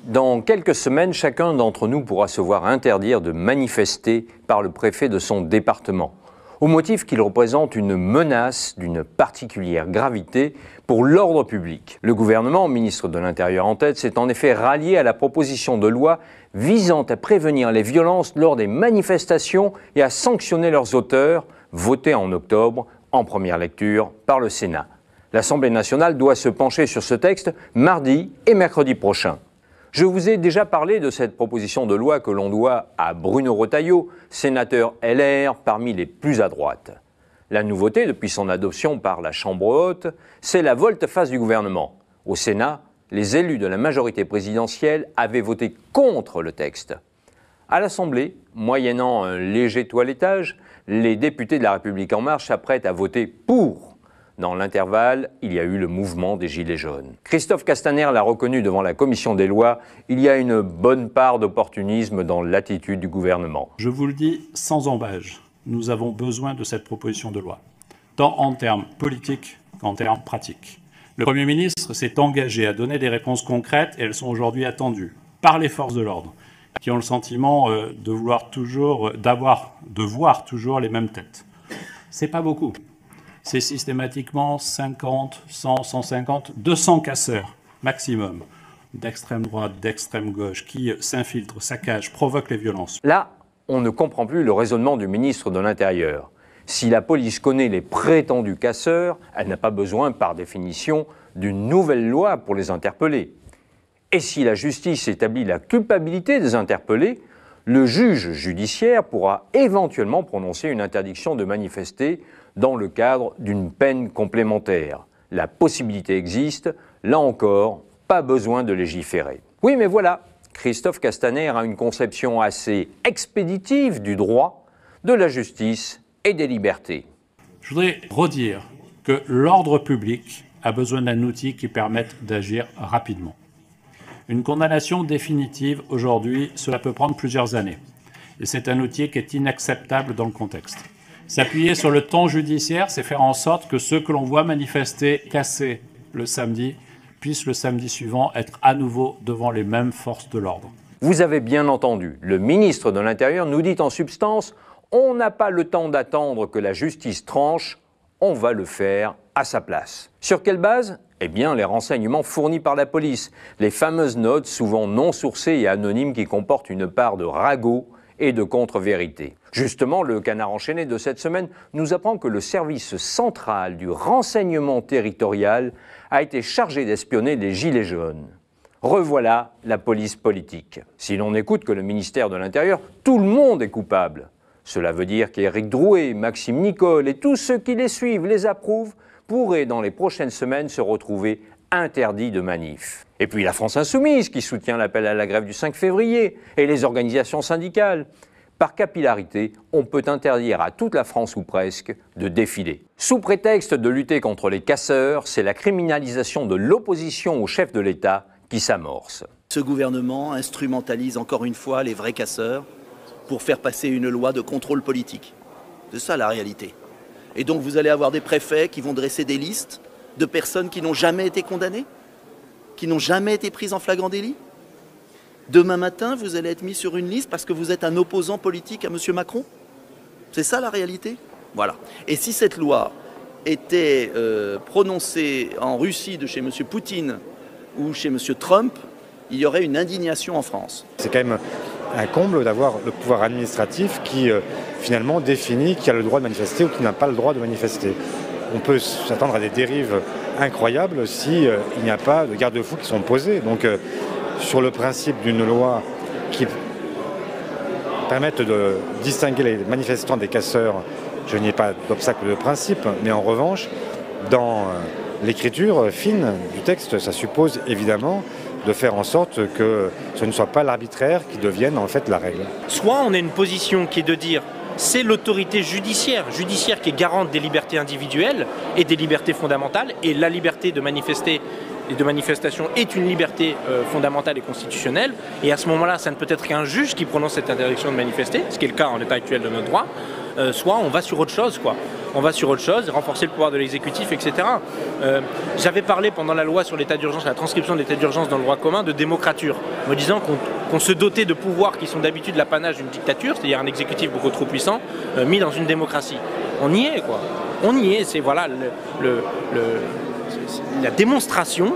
Dans quelques semaines, chacun d'entre nous pourra se voir interdire de manifester par le préfet de son département, au motif qu'il représente une menace d'une particulière gravité pour l'ordre public. Le gouvernement, ministre de l'Intérieur en tête, s'est en effet rallié à la proposition de loi visant à prévenir les violences lors des manifestations et à sanctionner leurs auteurs, votée en octobre en première lecture par le Sénat. L'Assemblée nationale doit se pencher sur ce texte mardi et mercredi prochain. Je vous ai déjà parlé de cette proposition de loi que l'on doit à Bruno Retailleau, sénateur LR parmi les plus à droite. La nouveauté, depuis son adoption par la Chambre haute, c'est la volte-face du gouvernement. Au Sénat, les élus de la majorité présidentielle avaient voté contre le texte. À l'Assemblée, moyennant un léger toilettage, les députés de La République En Marche s'apprêtent à voter pour. Dans l'intervalle, il y a eu le mouvement des Gilets jaunes. Christophe Castaner l'a reconnu devant la commission des lois, il y a une bonne part d'opportunisme dans l'attitude du gouvernement. Je vous le dis sans embâge, nous avons besoin de cette proposition de loi, tant en termes politiques qu'en termes pratiques. Le Premier ministre s'est engagé à donner des réponses concrètes et elles sont aujourd'hui attendues par les forces de l'ordre, qui ont le sentiment de voir toujours les mêmes têtes. C'est pas beaucoup. C'est systématiquement 50, 100, 150, 200 casseurs maximum d'extrême droite, d'extrême gauche qui s'infiltrent, saccagent, provoquent les violences. Là, on ne comprend plus le raisonnement du ministre de l'Intérieur. Si la police connaît les prétendus casseurs, elle n'a pas besoin, par définition, d'une nouvelle loi pour les interpeller. Et si la justice établit la culpabilité des interpellés, le juge judiciaire pourra éventuellement prononcer une interdiction de manifester dans le cadre d'une peine complémentaire. La possibilité existe, là encore, pas besoin de légiférer. Oui, mais voilà, Christophe Castaner a une conception assez expéditive du droit, de la justice et des libertés. Je voudrais redire que l'ordre public a besoin d'un outil qui permette d'agir rapidement. Une condamnation définitive, aujourd'hui, cela peut prendre plusieurs années. Et c'est un outil qui est inacceptable dans le contexte. S'appuyer sur le temps judiciaire, c'est faire en sorte que ceux que l'on voit manifester, casser le samedi, puissent le samedi suivant être à nouveau devant les mêmes forces de l'ordre. Vous avez bien entendu, le ministre de l'Intérieur nous dit en substance « On n'a pas le temps d'attendre que la justice tranche, on va le faire à sa place ». Sur quelle base ? Eh bien, les renseignements fournis par la police, les fameuses notes souvent non sourcées et anonymes qui comportent une part de ragot et de contre-vérité. Justement, le canard enchaîné de cette semaine nous apprend que le service central du renseignement territorial a été chargé d'espionner les Gilets jaunes. Revoilà la police politique. Si l'on écoute que le ministère de l'Intérieur, tout le monde est coupable. Cela veut dire qu'Éric Drouet, Maxime Nicole et tous ceux qui les suivent, les approuvent, pourraient dans les prochaines semaines se retrouver interdits de manif. Et puis la France Insoumise qui soutient l'appel à la grève du 5 février et les organisations syndicales. Par capillarité, on peut interdire à toute la France ou presque de défiler. Sous prétexte de lutter contre les casseurs, c'est la criminalisation de l'opposition au chef de l'État qui s'amorce. Ce gouvernement instrumentalise encore une fois les vrais casseurs pour faire passer une loi de contrôle politique. C'est ça la réalité. Et donc vous allez avoir des préfets qui vont dresser des listes de personnes qui n'ont jamais été condamnées, qui n'ont jamais été prises en flagrant délit. Demain matin, vous allez être mis sur une liste parce que vous êtes un opposant politique à M. Macron. C'est ça la réalité. Voilà. Et si cette loi était prononcée en Russie de chez M. Poutine ou chez M. Trump, il y aurait une indignation en France. C'est quand même un comble d'avoir le pouvoir administratif qui finalement définit qui a le droit de manifester ou qui n'a pas le droit de manifester. On peut s'attendre à des dérives incroyables s'il n'y a pas de garde-fous qui sont posés. Donc sur le principe d'une loi qui permette de distinguer les manifestants des casseurs, je n'y ai pas d'obstacle de principe, mais en revanche, dans l'écriture fine du texte, ça suppose évidemment de faire en sorte que ce ne soit pas l'arbitraire qui devienne en fait la règle. Soit on a une position qui est de dire c'est l'autorité judiciaire qui est garante des libertés individuelles et des libertés fondamentales, et la liberté de manifester et de manifestation est une liberté fondamentale et constitutionnelle, et à ce moment-là, ça ne peut être qu'un juge qui prononce cette interdiction de manifester, ce qui est le cas en l'état actuel de notre droit, soit on va sur autre chose, quoi. on va sur autre chose, renforcer le pouvoir de l'exécutif, etc. J'avais parlé pendant la loi sur l'état d'urgence, la transcription de l'état d'urgence dans le droit commun, de démocrature, me disant qu'on se dotait de pouvoirs qui sont d'habitude l'apanage d'une dictature, c'est-à-dire un exécutif beaucoup trop puissant, mis dans une démocratie. On y est, quoi. On y est, c'est voilà la démonstration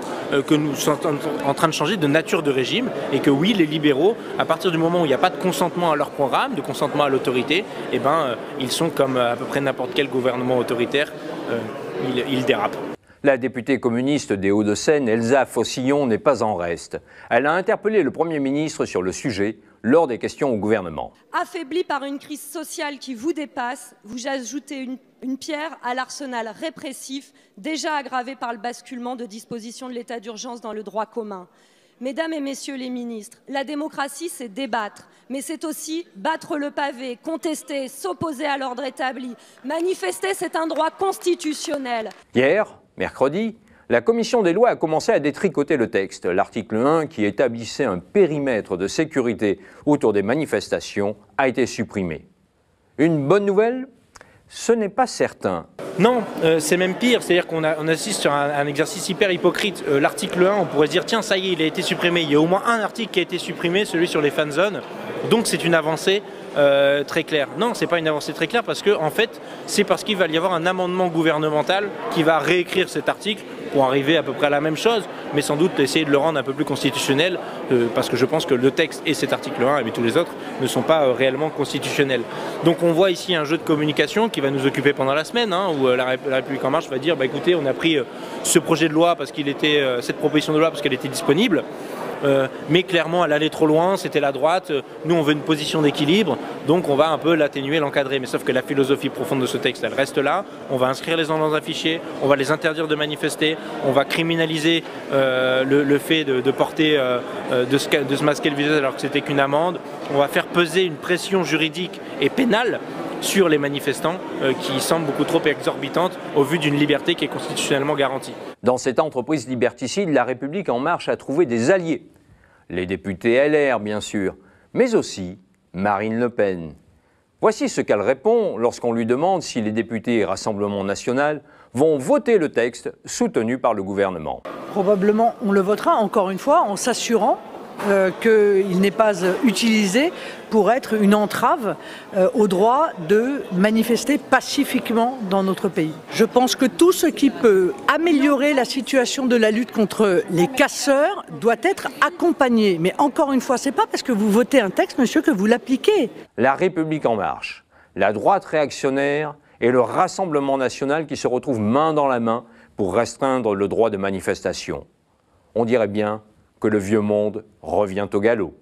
que nous sommes en train de changer de nature de régime et que oui, les libéraux, à partir du moment où il n'y a pas de consentement à leur programme, de consentement à l'autorité, eh ben, ils sont comme à peu près n'importe quel gouvernement autoritaire, ils dérapent. La députée communiste des Hauts-de-Seine, Elsa Faucillon, n'est pas en reste. Elle a interpellé le Premier ministre sur le sujet lors des questions au gouvernement. Affaibli par une crise sociale qui vous dépasse, vous ajoutez une pierre à l'arsenal répressif déjà aggravé par le basculement de dispositions de l'état d'urgence dans le droit commun. Mesdames et messieurs les ministres, la démocratie, c'est débattre, mais c'est aussi battre le pavé, contester, s'opposer à l'ordre établi. Manifester, c'est un droit constitutionnel. Hier, mercredi, la commission des lois a commencé à détricoter le texte. L'article 1, qui établissait un périmètre de sécurité autour des manifestations, a été supprimé. Une bonne nouvelle ? Ce n'est pas certain. Non, c'est même pire, c'est-à-dire qu'on assiste sur un exercice hyper hypocrite. L'article 1, on pourrait se dire, tiens, ça y est, il a été supprimé. Il y a au moins un article qui a été supprimé, celui sur les fan zones. Donc c'est une avancée très claire. Non, c'est pas une avancée très claire parce que, en fait, c'est parce qu'il va y avoir un amendement gouvernemental qui va réécrire cet article pour arriver à peu près à la même chose, mais sans doute essayer de le rendre un peu plus constitutionnel, parce que je pense que le texte et cet article 1 et tous les autres ne sont pas réellement constitutionnels. Donc on voit ici un jeu de communication qui va nous occuper pendant la semaine, où la République En Marche va dire, bah, écoutez, on a pris ce projet de loi parce qu'il était, cette proposition de loi parce qu'elle était disponible. Mais clairement elle allait trop loin, c'était la droite, nous on veut une position d'équilibre, donc on va un peu l'atténuer, l'encadrer, mais sauf que la philosophie profonde de ce texte, elle reste là, on va inscrire les gens dans un fichier, on va les interdire de manifester, on va criminaliser le fait de porter, de se masquer le visage alors que c'était qu'une amende, on va faire peser une pression juridique et pénale sur les manifestants qui semble beaucoup trop exorbitante au vu d'une liberté qui est constitutionnellement garantie. Dans cette entreprise liberticide, la République En Marche a trouvé des alliés. Les députés LR, bien sûr, mais aussi Marine Le Pen. Voici ce qu'elle répond lorsqu'on lui demande si les députés Rassemblement National vont voter le texte soutenu par le gouvernement. Probablement, on le votera, encore une fois, en s'assurant qu'il n'est pas utilisé pour être une entrave au droit de manifester pacifiquement dans notre pays. Je pense que tout ce qui peut améliorer la situation de la lutte contre les casseurs doit être accompagné. Mais encore une fois, c'est pas parce que vous votez un texte, monsieur, que vous l'appliquez. La République En Marche, la droite réactionnaire et le Rassemblement National qui se retrouvent main dans la main pour restreindre le droit de manifestation. On dirait bien que le vieux monde revient au galop.